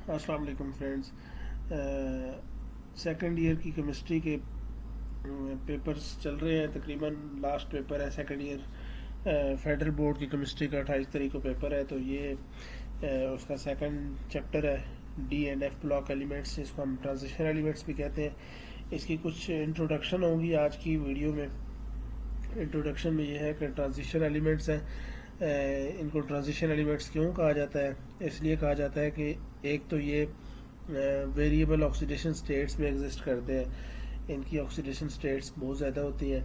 अस्सलाम वालेकुम friends. Second year की केमिस्ट्री के पेपर्स चल रहे हैं। तकरीबन लास्ट पेपर है सेकंड ईयर फेडरल बोर्ड की केमिस्ट्री का। 28 तारीख को पेपर है, तो ये उसका सेकंड चैप्टर है, D and F block elements, जिसको हम ट्रांजिशन एलिमेंट्स भी कहते हैं। इसकी कुछ इंट्रोडक्शन होगी आज की वीडियो में। इंट्रोडक्शन में ये है कि ट्रांजिशन एलिमेंट्स हैं। इनको ट्रांजिशन एलिमेंट्स क्यों कहा जाता है? इसलिए कहा जाता है कि एक तो ये वेरिएबल ऑक्सीडेशन स्टेट्स में एग्जिस्ट करते हैं, इनकी ऑक्सीडेशन स्टेट्स बहुत ज़्यादा होती हैं।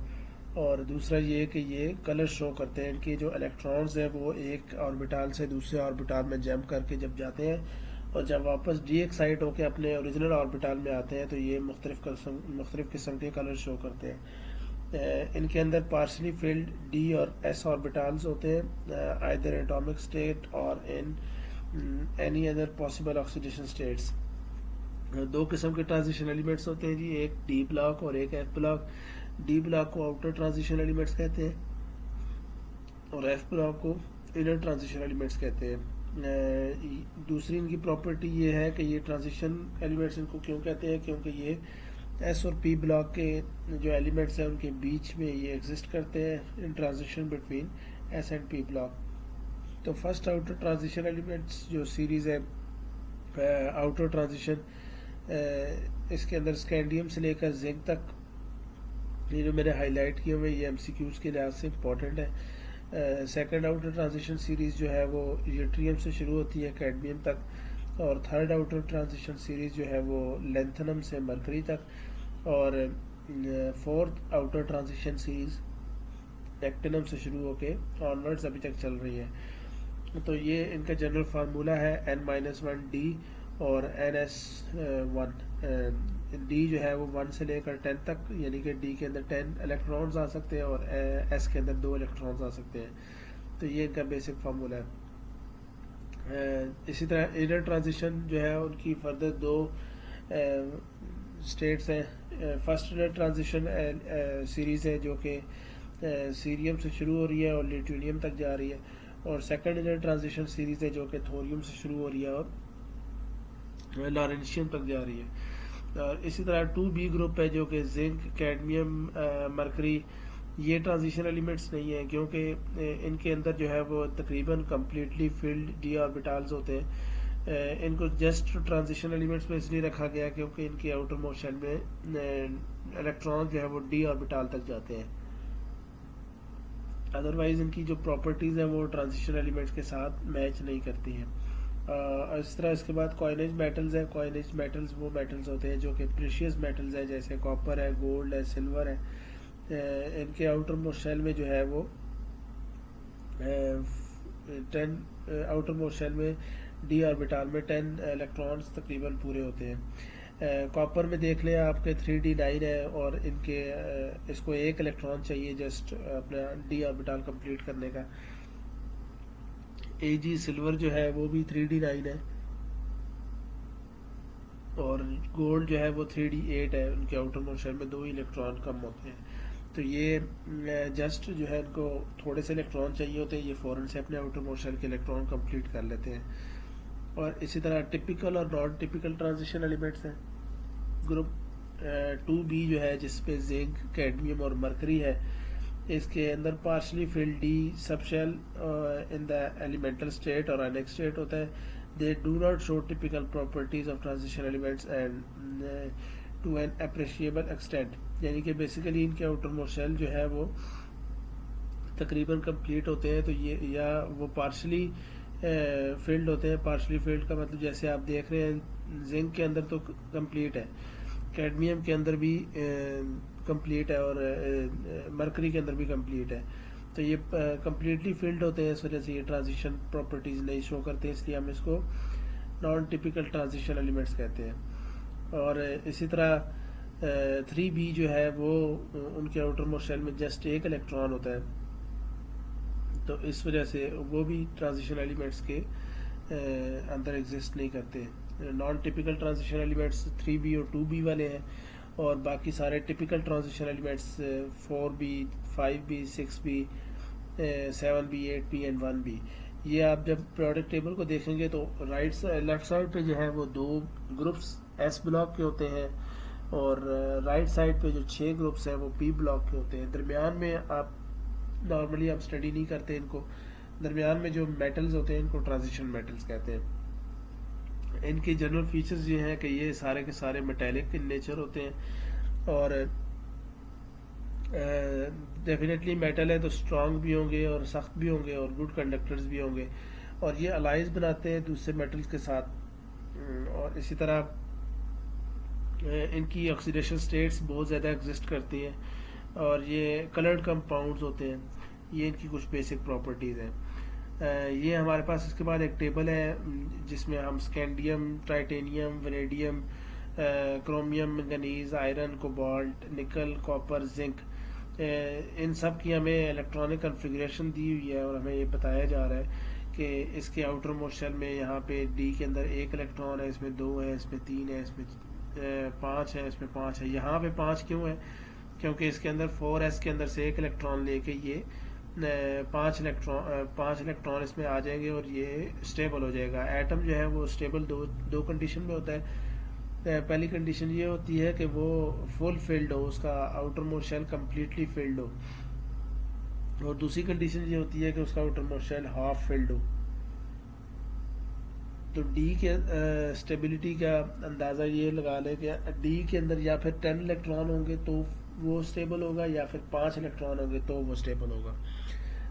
और दूसरा ये कि ये कलर शो करते हैं। इनके जो इलेक्ट्रॉन्स हैं वो एक ऑर्बिटाल से दूसरे ऑर्बिटाल में जंप करके जब जाते हैं और जब वापस डी एक्साइट होकर अपने ओरिजिनल ऑर्बिटाल में आते हैं, तो ये मुख्तलिफ किस्म के कलर शो करते हैं। इनके अंदर पार्शली फिल्ड डी और एस ऑर्बिटल्स होते हैं, आइदर एटॉमिक स्टेट और in any other possible oxidation states. दो किस्म के ट्रांजिशन एलिमेंट्स होते हैं जी, एक डी ब्लॉक और एक एफ ब्लॉक। डी ब्लॉक को आउटर ट्रांजिशन एलिमेंट्स कहते हैं और एफ ब्लॉक को इनर ट्रांजिशन एलिमेंट्स कहते हैं। दूसरी इनकी प्रॉपर्टी ये है कि ये ट्रांजिशन एलिमेंट्स इनको क्यों कहते हैं, क्योंकि ये एस और पी ब्लॉक के जो एलिमेंट्स हैं उनके बीच में ये एग्जिस्ट करते हैं इन transition between S and P block. तो फर्स्ट आउटर ट्रांजिशन एलिमेंट्स जो सीरीज़ है, आउटर ट्रांजिशन, इसके अंदर स्कैंडियम से लेकर जिंक तक, ये जो मैंने हाईलाइट किए हुए ये एमसीक्यूज़ के लिहाज से इम्पोर्टेंट है। सेकंड आउटर ट्रांजिशन सीरीज़ जो है वो यूट्रियम से शुरू होती है कैडमियम तक, और थर्ड आउटर ट्रांजिशन सीरीज़ जो है वो लेंथनम से मरकरी तक, और फोर्थ आउटर ट्रांजिशन सीरीज़ एक्टिनम से शुरू होके ऑनवर्ड्स अभी तक चल रही है। तो ये इनका जनरल फार्मूला है N-1D और NS1। डी जो है वो 1 से लेकर 10 तक, यानी कि डी के अंदर 10 इलेक्ट्रॉन्स आ सकते हैं और एस के अंदर 2 इलेक्ट्रॉन्स आ सकते हैं। तो ये इनका बेसिक फार्मूला है। इसी तरह इनर ट्रांजिशन जो है उनकी फर्दर दो स्टेट्स हैं। फर्स्ट इनर ट्रांजिशन सीरीज़ है जो कि सीरियम से शुरू हो रही है और ल्यूटेनियम तक जा रही है, और सेकंड इनर ट्रांजिशन सीरीज़ है जो कि थोरियम से शुरू हो रही है और लॉरेंशियम तक जा रही है। और इसी तरह 2B ग्रुप है जो कि जिंक, कैडमियम, मरकरी, ये ट्रांजिशन एलिमेंट्स नहीं है, क्योंकि इनके अंदर जो है वो तकरीबन कम्प्लीटली फिल्ड डी ऑर्बिटल्स होते हैं। इनको जस्ट ट्रांजिशन एलिमेंट्स में इसलिए रखा गया क्योंकि इनके आउटर मोशन में इलेक्ट्रॉन जो है वो डी ऑर्बिटल तक जाते हैं। अदरवाइज इनकी जो प्रॉपर्टीज़ हैं वो ट्रांजिशन एलिमेंट्स के साथ मैच नहीं करती हैं। इस तरह इसके बाद कॉइनेज मेटल्स हैं। कॉइनेज मेटल्स वो मेटल्स होते हैं जो कि प्रीशियस मेटल्स हैं, जैसे कॉपर है, गोल्ड है, सिल्वर है। इनके आउटर मोस्ट शेल में जो है वो 10 आउटर मोस्ट शेल में डी ऑर्बिटल में 10 इलेक्ट्रॉन्स तकरीबन पूरे होते हैं। कॉपर में देख लें आपके 3D9 है और इनके इसको एक इलेक्ट्रॉन चाहिए जस्ट अपना डी ऑर्बिटल कंप्लीट करने का। एजी सिल्वर जो है वो भी 3D9 है, और गोल्ड जो है वो 3D8 है। उनके आउटर मोस्ट शेल में 2 इलेक्ट्रॉन कम होते हैं। तो ये जस्ट जो है इनको थोड़े से इलेक्ट्रॉन चाहिए होते हैं, ये फ़ौरन से अपने आउटर मोस्ट शेल के इलेक्ट्रॉन कंप्लीट कर लेते हैं। और इसी तरह टिपिकल और नॉन टिपिकल ट्रांजिशन एलिमेंट्स हैं। ग्रुप 2B जो है जिसपे जिंक, कैडमियम और मरकरी है, इसके अंदर partially filled d subshell in the elemental state और अनेक स्टेट होता है। They do not show typical properties of transition elements and to an appreciable extent, यानी कि बेसिकली इनके आउटर मोस्ट शेल जो है वो तकरीबन कंप्लीट होते हैं। तो ये या वो पार्शली फील्ड होते हैं। पार्शली फील्ड का मतलब जैसे आप देख रहे हैं जिंक के अंदर तो कंप्लीट है, कैडमियम के अंदर भी कंप्लीट है, और मरकरी के अंदर भी कंप्लीट है। तो ये कंप्लीटली फील्ड होते हैं, इस वजह से ये ट्रांजिशन प्रॉपर्टीज नहीं शो करते, इसलिए हम इसको नॉन टिपिकल ट्रांजिशन एलिमेंट्स कहते हैं। और इसी तरह 3B जो है वो उनके आउटर मोस्ट शेल में जस्ट एक इलेक्ट्रॉन होता है, तो इस वजह से वो भी ट्रांजिशन एलिमेंट्स के अंदर एग्जिस्ट नहीं करते। Non typical transition elements 3B और 2B वाले हैं, और बाकी सारे typical transition elements 4B, 5B, 6B, 7B, 8B and 1B, ये आप जब प्रोडक्ट टेबल को देखेंगे तो लेफ्ट साइड पे जो है वो 2 ग्रुप्स एस ब्लॉक के होते हैं, और राइट साइड पे जो 6 ग्रुप्स हैं वो पी ब्लॉक के होते हैं। दरमियान में आप नॉर्मली आप स्टडी नहीं करते इनको, दरमियान में जो मेटल्स होते हैं इनको ट्रांजिशन मेटल्स कहते हैं। इनके जनरल फीचर्स ये हैं कि ये सारे के सारे मेटेलिक इन नेचर होते हैं, और डेफिनेटली मेटल है तो स्ट्रांग भी होंगे और सख्त भी होंगे और गुड कंडक्टर्स भी होंगे, और ये अलाइज बनाते हैं दूसरे मेटल्स के साथ। और इसी तरह इनकी ऑक्सीडेशन स्टेट्स बहुत ज़्यादा एग्जिस्ट करती हैं, और ये कलर्ड कंपाउंड्स होते हैं। ये इनकी कुछ बेसिक प्रॉपर्टीज़ हैं। ये हमारे पास इसके बाद एक टेबल है जिसमें हम scandium, titanium, vanadium, chromium, manganese, iron, cobalt, निकल, कॉपर, जिंक, इन सब की हमें इलेक्ट्रॉनिक कॉन्फ़िगरेशन दी हुई है, और हमें ये बताया जा रहा है कि इसके आउटर मोस्ट शेल में यहाँ पे डी के अंदर 1 इलेक्ट्रॉन है, इसमें 2 है, इसमें 3 है, इसमें 5 है, इसमें 5 है। यहाँ पे 5 क्यों है? क्योंकि इसके अंदर 4s के अंदर से 1 इलेक्ट्रॉन लेके ये 5 इलेक्ट्रॉन इसमें आ जाएंगे और ये स्टेबल हो जाएगा। एटम जो है वो स्टेबल दो कंडीशन में होता है। पहली कंडीशन ये होती है कि वो फुल फिल्ड हो, उसका outer most shell completely filled हो, और दूसरी कंडीशन ये होती है कि उसका outer most shell half filled हो। तो डी के स्टेबिलिटी का अंदाज़ा ये लगा लें कि डी के अंदर या फिर 10 इलेक्ट्रॉन होंगे तो वो स्टेबल होगा, या फिर 5 इलेक्ट्रॉन होंगे तो वो स्टेबल होगा।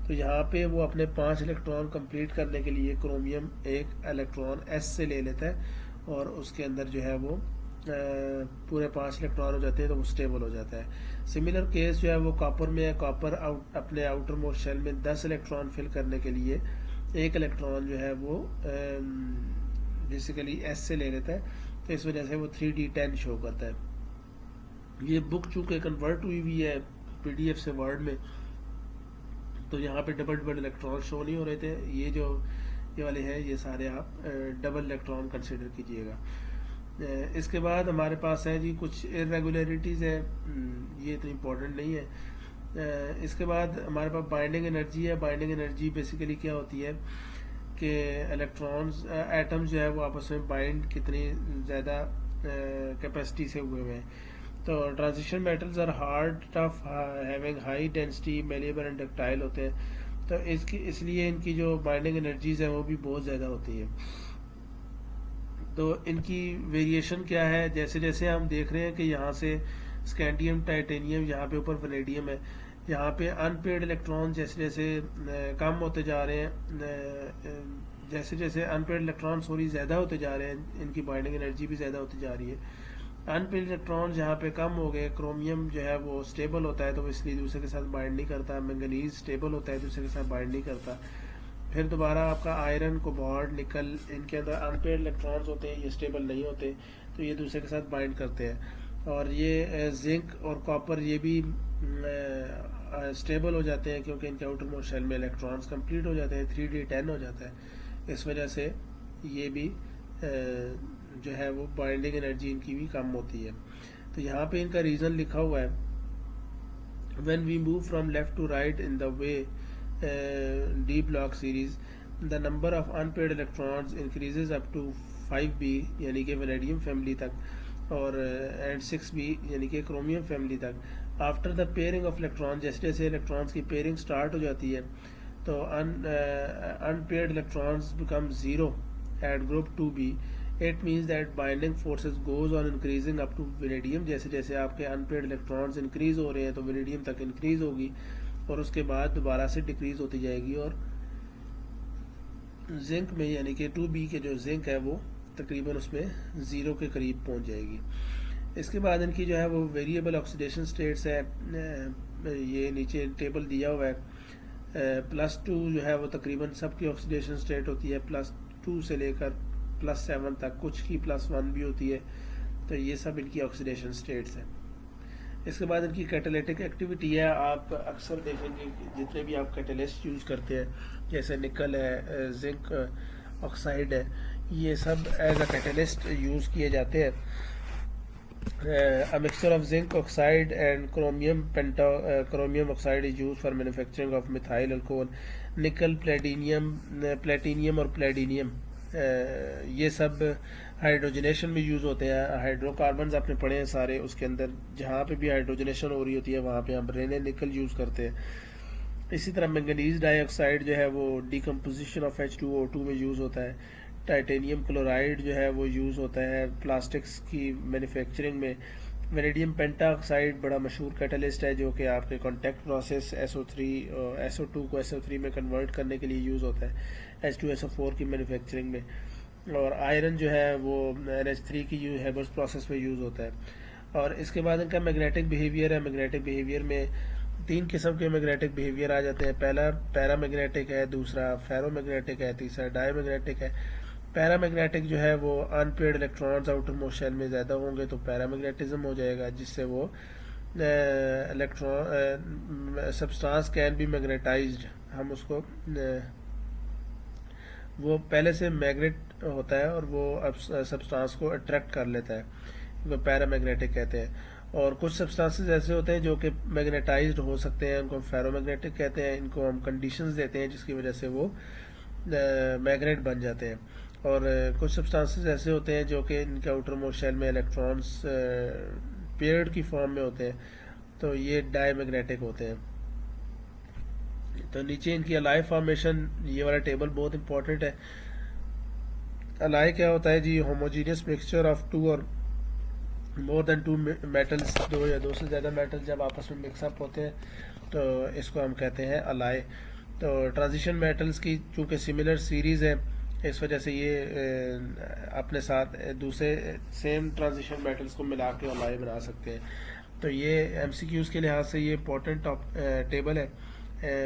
तो यहाँ पे वो अपने 5 इलेक्ट्रॉन कंप्लीट करने के लिए क्रोमियम 1 इलेक्ट्रॉन एस से ले लेता है, और उसके अंदर जो है वो पूरे 5 इलेक्ट्रॉन हो जाते हैं, तो वो स्टेबल हो जाता है। सिमिलर केस जो है वो कॉपर में है। कॉपर अपने आउटर मोस्ट शेल में 10 इलेक्ट्रॉन फिल करने के लिए 1 इलेक्ट्रॉन जो है वो बेसिकली एस से ले लेता है, तो इस वजह से वो 3d10 शो करता है। ये बुक चूंकि कन्वर्ट हुई हुई है पीडीएफ से वर्ड में, तो यहाँ पे डबल डबल इलेक्ट्रॉन शो नहीं हो रहे थे। ये वाले हैं, ये सारे आप डबल इलेक्ट्रॉन कंसिडर कीजिएगा। इसके बाद हमारे पास है जी कुछ इरेगुलरिटीज़ है, ये इतनी इम्पोर्टेंट नहीं है। इसके बाद हमारे पास बाइंडिंग एनर्जी है। बाइंडिंग एनर्जी बेसिकली क्या होती है कि इलेक्ट्रॉन्स एटम्स जो है वो आपस में बाइंड कितनी ज़्यादा कैपेसिटी से हुए हैं। तो transition metals are hard, tough, having high density, malleable and ductile होते हैं, तो इसलिए इनकी जो बाइंडिंग एनर्जीज है वो भी बहुत ज़्यादा होती है। तो इनकी वेरिएशन क्या है? जैसे जैसे हम देख रहे हैं कि यहाँ से स्कैंडियम, टाइटेनियम, यहाँ पे ऊपर वेनेडियम है, यहाँ पे अनपेड इलेक्ट्रॉन जैसे जैसे कम होते जा रहे हैं, जैसे जैसे अनपेड इलेक्ट्रॉन ज़्यादा होते जा रहे हैं, इनकी बाइंडिंग एनर्जी भी ज़्यादा होती जा रही है। अनपेड इलेक्ट्रॉन जहाँ पे कम हो गए, क्रोमियम जो है वो स्टेबल होता है तो वो इसलिए दूसरे के साथ बाइंड नहीं करता। मैंगनीज स्टेबल होता है, दूसरे के साथ बाइंड नहीं करता। फिर दोबारा आपका आयरन, कोबाल्ट, निकल, इनके अंदर अनपेड इलेक्ट्रॉन्स होते हैं, ये स्टेबल नहीं होते, तो ये दूसरे के साथ बाइंड करते हैं। और ये जिंक और कॉपर ये भी स्टेबल हो जाते हैं, क्योंकि इनके आउटर मोस्ट शेल में इलेक्ट्रॉन्स कंप्लीट हो जाते हैं, 3d10 हो जाता है। इस वजह से ये भी जो है वो बाइंडिंग एनर्जी इनकी भी कम होती है। तो यहाँ पे इनका रीज़न लिखा हुआ है, when we move from left to right in the way D block series, the number of unpaired electrons increases up to 5b यानी कि वेनेडियम फैमिली तक, और एंड 6b यानी कि क्रोमियम फैमिली तक। After the pairing of electron, जैसे जैसे electrons की पेयरिंग स्टार्ट हो जाती है तो unpaired electrons become 0 at group 2b। It means that binding forces goes on increasing up to vanadium. जैसे जैसे आपके अनपेड इलेक्ट्रॉन्स इंक्रीज हो रहे हैं तो वेनेडियम तक इंक्रीज होगी, और उसके बाद दोबारा से डिक्रीज होती जाएगी, और जिंक में यानी कि 2b के जो जिंक है वो तकरीबन उसमें 0 के करीब पहुंच जाएगी। इसके बाद इनकी जो है वो वेरिएबल ऑक्सीडेशन स्टेट्स है, ये नीचे टेबल दिया हुआ है। +2 जो है वो तकरीबन सबकी ऑक्सीडेशन स्टेट होती है +2 से लेकर +7 तक, कुछ की +1 भी होती है। तो ये सब इनकी ऑक्सीडेशन स्टेट्स हैं। इसके बाद इनकी कैटालिटिक एक्टिविटी है। आप अक्सर देखेंगे जितने भी आप कैटलिस्ट यूज़ करते हैं, जैसे निकल है, जिंक ऑक्साइड है, ये सब एज अ कैटलिस्ट यूज़ किए जाते हैं। A mixture of zinc oxide and chromium oxide is used for manufacturing of methyl alcohol, nickel, platinum और प्लेडिनियम, ये सब हाइड्रोजनेशन में यूज़ होते हैं। हाइड्रोकार्बन्स आपने पढ़े हैं सारे, उसके अंदर जहाँ पे भी हाइड्रोजनेशन हो रही होती है वहाँ पे हम रेने निकल यूज़ करते हैं। इसी तरह मैंगनीज डाइऑक्साइड जो है वो डिकम्पोजिशन ऑफ H2O2 में यूज़ होता है। टाइटेनियम क्लोराइड जो है वो यूज़ होता है प्लास्टिक्स की मैन्युफैक्चरिंग में। वेनेडियम पेंटाऑक्साइड बड़ा मशहूर कैटलिस्ट है जो कि आपके कॉन्टैक्ट प्रोसेस SO3 और SO2 को SO3 में कन्वर्ट करने के लिए यूज़ होता है H2SO4 की मैन्युफैक्चरिंग में। और आयरन जो है वो NH3 की हेबर्स प्रोसेस में यूज़ होता है। और इसके बाद इनका मैग्नेटिक बिहेवियर है। मैग्नेटिक बिहेवियर में 3 किस्म के मैग्नेटिक बिहेवियर आ जाते हैं। पहला पैरामैग्नेटिक है, दूसरा फेरोमैग्नेटिक है, तीसरा डायमैग्नेटिक है। पैरामैग्नेटिक जो है वो unpaired electrons outer most shell में ज़्यादा होंगे तो पैरामैग्नेटिज्म हो जाएगा, जिससे वो electron substance can be magnetized, हम उसको वो पहले से मैग्नेट होता है और वो अब सब्सटेंस को अट्रैक्ट कर लेता है, वो पैरामैग्नेटिक कहते हैं। और कुछ सब्सटेंसेस ऐसे होते हैं जो कि मैग्नेटाइज्ड हो सकते हैं, उनको हम फेरोमैग्नेटिक कहते हैं। इनको हम कंडीशंस देते हैं जिसकी वजह से वो मैग्नेट बन जाते हैं। और कुछ सब्सटेंसेस ऐसे होते हैं जो कि इनके आउटर मोस्ट शेल में इलेक्ट्रॉन्स पेयर्ड की फॉर्म में होते हैं, तो ये डायमैग्नेटिक होते हैं। तो नीचे इनकी अलाई फॉर्मेशन, ये वाला टेबल बहुत इंपॉर्टेंट है। अलाई क्या होता है जी? होमोजीनियस मिक्सचर ऑफ टू और मोर देन टू मेटल्स, दो या दो से ज़्यादा मेटल जब आपस में मिक्सअप होते हैं तो इसको हम कहते हैं अलाई। तो ट्रांजिशन मेटल्स की चूँकि सिमिलर सीरीज़ है, इस वजह से ये अपने साथ दूसरे सेम ट्रांजिशन मेटल्स को मिला के अलाई बना सकते हैं। तो ये MCQs के लिहाज से ये इंपॉर्टेंट टेबल है।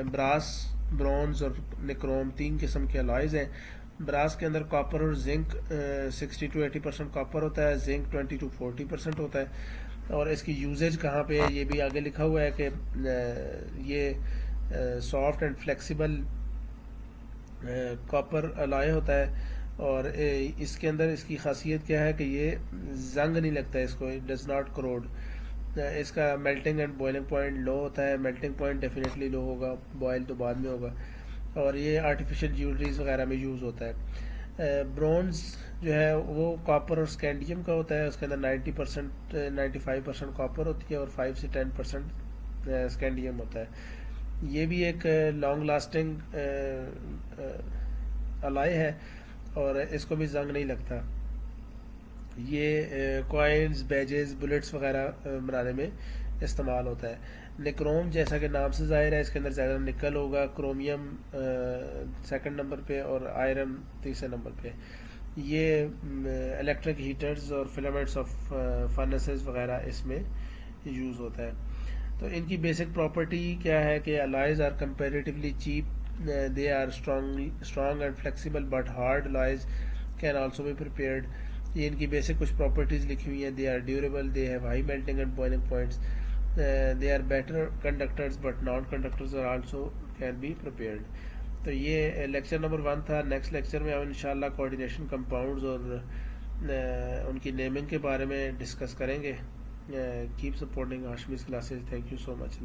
ब्रास, ब्रॉन्ज और निक्रोम 3 किस्म के अलॉयज़ हैं। ब्रास के अंदर कॉपर और जिंक 60 to 80% कॉपर होता है, जिंक 20 to 40% होता है। और इसकी यूजेज कहाँ पे है ये भी आगे लिखा हुआ है कि ये soft and flexible copper alloy होता है। और इसके अंदर इसकी खासियत क्या है कि ये जंग नहीं लगता है, इसको इट डज नॉट करोड। इसका मेल्टिंग एंड बॉइलिंग पॉइंट लो होता है। मेल्टिंग पॉइंट डेफिनेटली लो होगा, बॉयल तो बाद में होगा। और ये आर्टिफिशियल ज्वेलरीज वगैरह में यूज़ होता है। ब्रॉन्ज जो है वो कॉपर और स्कैंडियम का होता है। उसके अंदर 90% 95% कॉपर होती है और 5 से 10% स्कैंडियम होता है। ये भी एक लॉन्ग लास्टिंग अलाई है और इसको भी जंग नहीं लगता। ये कॉइन्स, बैजेस, बुलेट्स वगैरह बनाने में इस्तेमाल होता है। निक्रोम जैसा कि नाम से ज़ाहिर है इसके अंदर ज़्यादा निकल होगा, क्रोमियम सेकंड नंबर पे और आयरन तीसरे नंबर पे। ये इलेक्ट्रिक हीटर्स और फिलामेंट्स ऑफ फर्नेसेस वगैरह इसमें यूज़ होता है। तो इनकी बेसिक प्रॉपर्टी क्या है कि alloys are comparatively cheap, they are strong and flexible but hard alloys can also be prepared. ये इनकी बेसिक कुछ प्रॉपर्टीज लिखी हुई हैं। They are durable, they have high melting and boiling points, they are better conductors but non conductors are also can be prepared. तो ये lecture number 1 था। Next lecture में हम इंशाल्लाह कोऑर्डिनेशन कंपाउंड्स और उनकी नेमिंग के बारे में डिस्कस करेंगे। Keep supporting Hashmi's classes. Thank you so much.